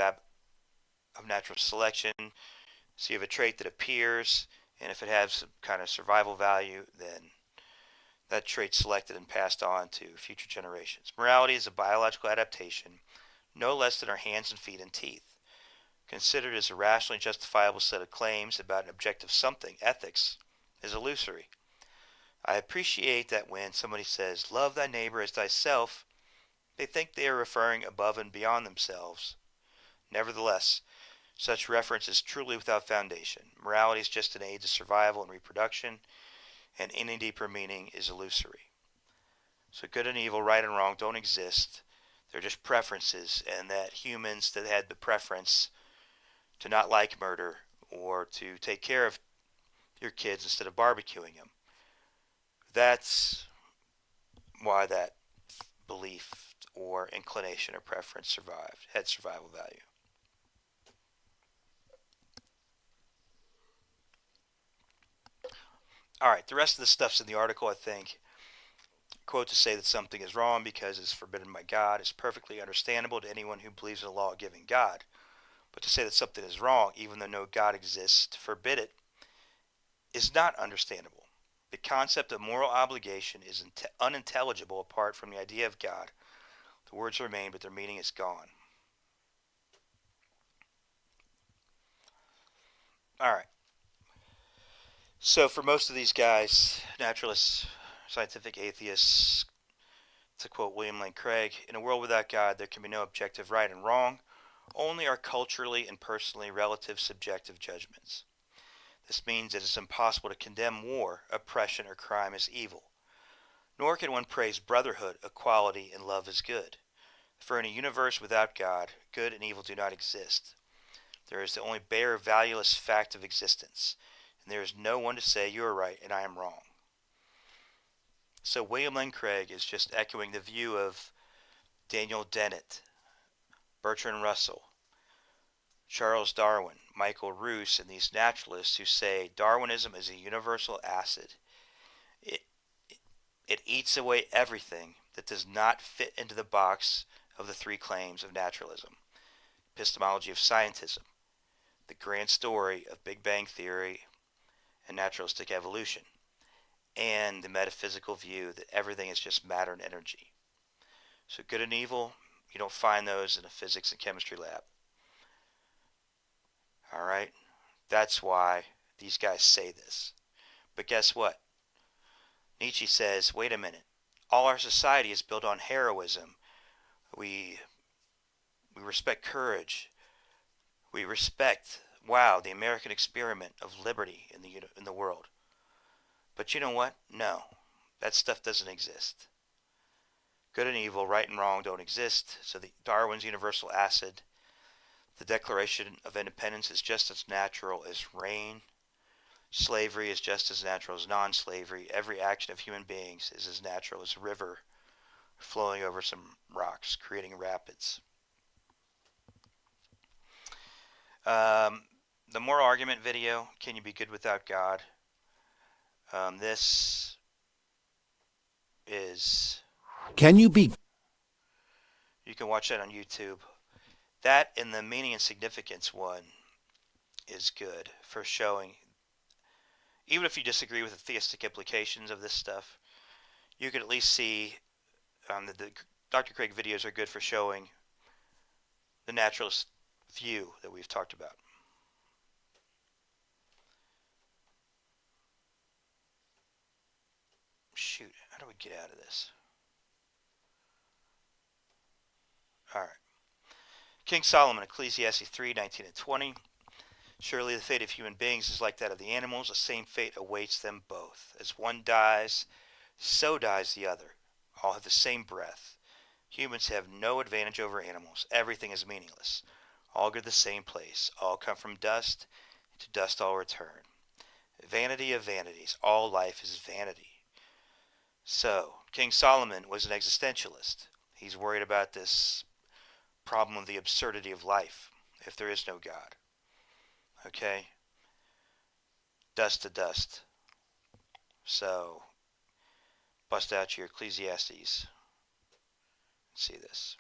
natural selection. So you have a trait that appears, and if it has some kind of survival value, then that trait's selected and passed on to future generations. Morality is a biological adaptation, no less than our hands and feet and teeth. Considered as a rationally justifiable set of claims about an objective something, ethics is illusory. I appreciate that when somebody says, love thy neighbor as thyself, they think they are referring above and beyond themselves. Nevertheless, such reference is truly without foundation. Morality is just an aid to survival and reproduction, and any deeper meaning is illusory. So good and evil, right and wrong don't exist. They're just preferences, and that humans that had the preference to not like murder or to take care of your kids instead of barbecuing them, that's why that belief or inclination or preference survived, had survival value. Alright, the rest of the stuff's in the article, I think. Quote, to say that something is wrong because it's forbidden by God is perfectly understandable to anyone who believes in a law-giving God. But to say that something is wrong, even though no God exists to forbid it, is not understandable. The concept of moral obligation is unintelligible apart from the idea of God. The words remain, but their meaning is gone. Alright. So for most of these guys, naturalists, scientific atheists, to quote William Lane Craig, in a world without God, there can be no objective right and wrong, only our culturally and personally relative subjective judgments. This means it is impossible to condemn war, oppression, or crime as evil. Nor can one praise brotherhood, equality, and love as good. For in a universe without God, good and evil do not exist. There is the only bare, valueless fact of existence, and there is no one to say you are right and I am wrong. So William Lane Craig is just echoing the view of Daniel Dennett, Bertrand Russell, Charles Darwin, Michael Roos, and these naturalists who say Darwinism is a universal acid. It eats away everything that does not fit into the box of the three claims of naturalism: epistemology of scientism, the grand story of Big Bang Theory and naturalistic evolution, and the metaphysical view that everything is just matter and energy. So good and evil, you don't find those in a physics and chemistry lab. Alright? That's why these guys say this. But guess what? Nietzsche says, wait a minute. All our society is built on heroism. We respect courage. We respect, the American experiment of liberty in the world. But you know what? No. That stuff doesn't exist. Good and evil, right and wrong don't exist. So Darwin's universal acid, the Declaration of Independence, is just as natural as rain. Slavery is just as natural as non-slavery. Every action of human beings is as natural as a river flowing over some rocks, creating rapids. The moral argument video, Can You Be Good Without God? This is... You can watch that on YouTube. That and the meaning and significance one is good for showing, even if you disagree with the theistic implications of this stuff, you can at least see the Dr. Craig videos are good for showing the naturalist view that we've talked about. Shoot, how do we get out of this? Alright. King Solomon, Ecclesiastes 3:19 and 20. Surely the fate of human beings is like that of the animals. The same fate awaits them both. As one dies, so dies the other. All have the same breath. Humans have no advantage over animals. Everything is meaningless. All go to the same place. All come from dust. To dust all return. Vanity of vanities. All life is vanity. So, King Solomon was an existentialist. He's worried about this problem of the absurdity of life, if there is no God. Okay? Dust to dust. So, bust out your Ecclesiastes. See this.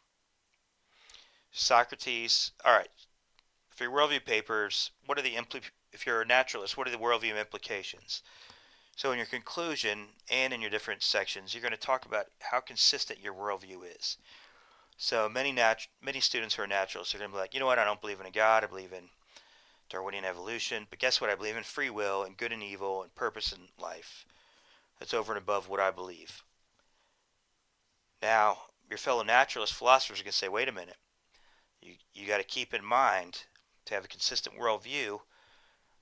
Socrates. Alright. For your worldview papers, what are the if you're a naturalist, what are the worldview implications? So in your conclusion and in your different sections, you're going to talk about how consistent your worldview is. So many students who are naturalists are going to be like, you know what, I don't believe in a God, I believe in Darwinian evolution, but guess what, I believe in free will and good and evil and purpose in life. That's over and above what I believe. Now, your fellow naturalist philosophers are going to say, wait a minute, you got to keep in mind to have a consistent worldview,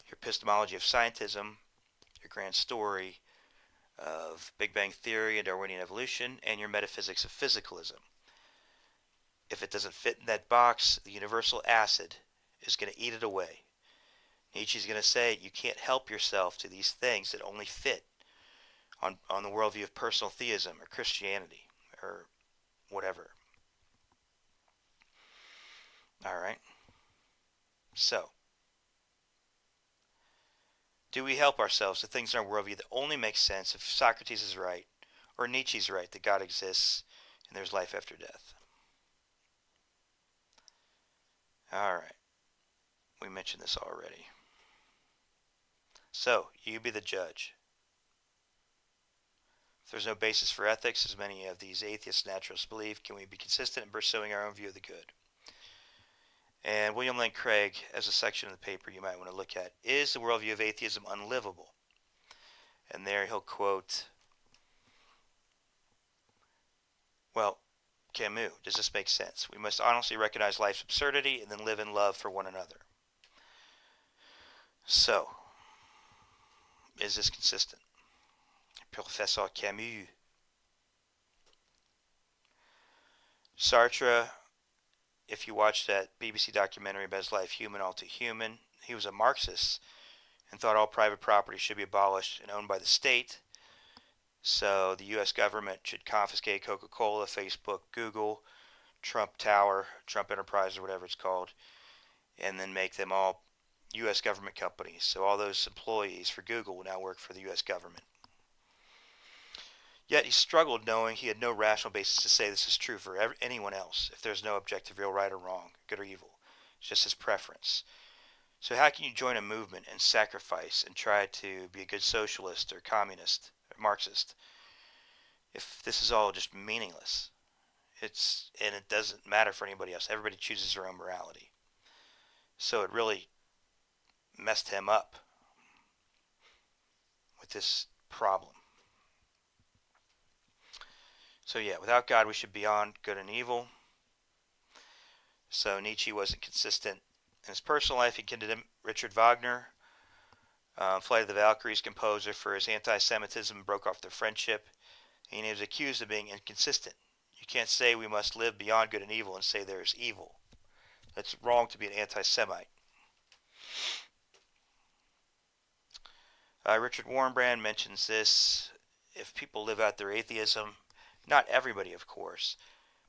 your epistemology of scientism, your grand story of Big Bang Theory and Darwinian evolution, and your metaphysics of physicalism. If it doesn't fit in that box, the universal acid is going to eat it away. Nietzsche's going to say you can't help yourself to these things that only fit on the worldview of personal theism or Christianity or whatever. All right. So, do we help ourselves to things in our worldview that only make sense if Socrates is right or Nietzsche's right that God exists and there's life after death? All right. We mentioned this already. So, you be the judge. If there's no basis for ethics, as many of these atheist naturalists believe, can we be consistent in pursuing our own view of the good? And William Lane Craig, as a section of the paper you might want to look at, is the worldview of atheism unlivable? And there he'll quote, well, Camus, does this make sense? We must honestly recognize life's absurdity and then live in love for one another. So, is this consistent? Professor Camus. Sartre, if you watch that BBC documentary about his life, Human All Too Human, he was a Marxist and thought all private property should be abolished and owned by the state. So the U.S. government should confiscate Coca-Cola, Facebook, Google, Trump Tower, Trump Enterprise, or whatever it's called, and then make them all U.S. government companies. So all those employees for Google will now work for the U.S. government. Yet he struggled knowing he had no rational basis to say this is true for anyone else, if there's no objective real right or wrong, good or evil. It's just his preference. So how can you join a movement and sacrifice and try to be a good socialist or communist or Marxist if this is all just meaningless? And it doesn't matter for anybody else. Everybody chooses their own morality. So it really messed him up with this problem. So yeah, without God we should be beyond good and evil. So Nietzsche wasn't consistent in his personal life. He condemned Richard Wagner, Flight of the Valkyries composer, for his anti-Semitism and broke off their friendship. And he was accused of being inconsistent. You can't say we must live beyond good and evil and say there is evil. That's wrong to be an anti-Semite. Richard Warmbrand mentions this. If people live out their atheism, not everybody, of course,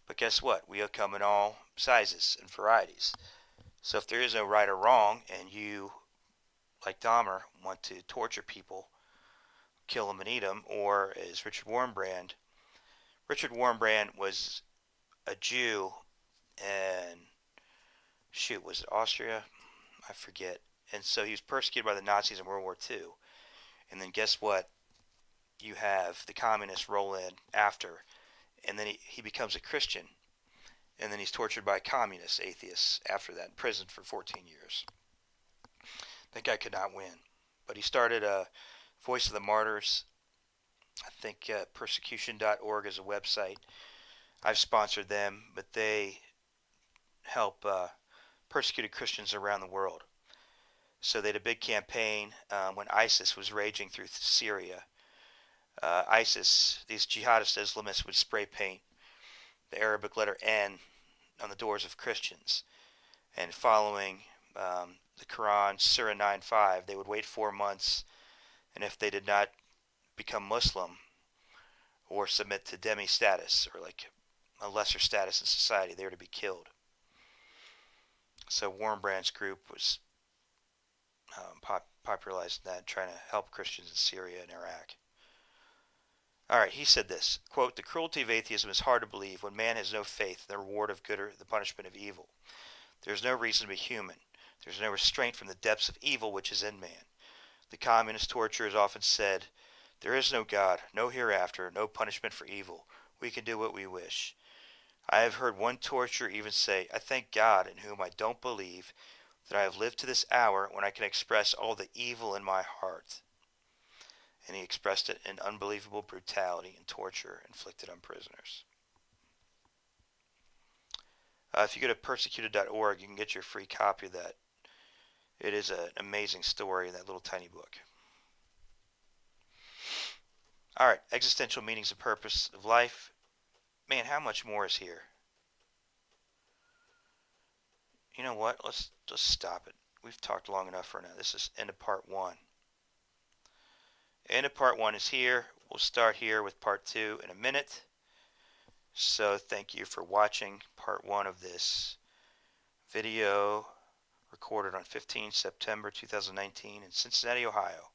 but guess what? We come in all sizes and varieties. So if there is no right or wrong, and you, like Dahmer, want to torture people, kill them and eat them, or as Richard Warmbrand was a Jew, and was it Austria? I forget. And so he was persecuted by the Nazis in World War II. And then guess what? You have the communists roll in after, and then he becomes a Christian, and then he's tortured by communist atheists after that, in prison for 14 years. That guy could not win. But he started a Voice of the Martyrs. I think persecution.org is a website. I've sponsored them, but they help persecuted Christians around the world. So they had a big campaign when ISIS was raging through Syria. ISIS, these jihadist Islamists, would spray paint the Arabic letter N on the doors of Christians. And following the Quran, Surah 9:5, they would wait 4 months, and if they did not become Muslim or submit to demi status, or like a lesser status in society, they were to be killed. So Warren Brandt's group was popularizing that, trying to help Christians in Syria and Iraq. Alright, he said this, quote, "The cruelty of atheism is hard to believe when man has no faith in the reward of good or the punishment of evil. There is no reason to be human. There is no restraint from the depths of evil which is in man. The communist torturers often said, 'There is no God, no hereafter, no punishment for evil. We can do what we wish.' I have heard one torturer even say, 'I thank God, in whom I don't believe, that I have lived to this hour when I can express all the evil in my heart.'" And he expressed it in unbelievable brutality and torture inflicted on prisoners. If you go to persecuted.org, you can get your free copy of that. It is an amazing story in that little tiny book. Alright, existential meanings and purpose of life. Man, how much more is here? You know what? Let's just stop it. We've talked long enough for now. This is end of part 1. End of part 1 is here. We'll start here with part 2 in a minute. So thank you for watching part 1 of this video recorded on 15 September 2019 in Cincinnati, Ohio.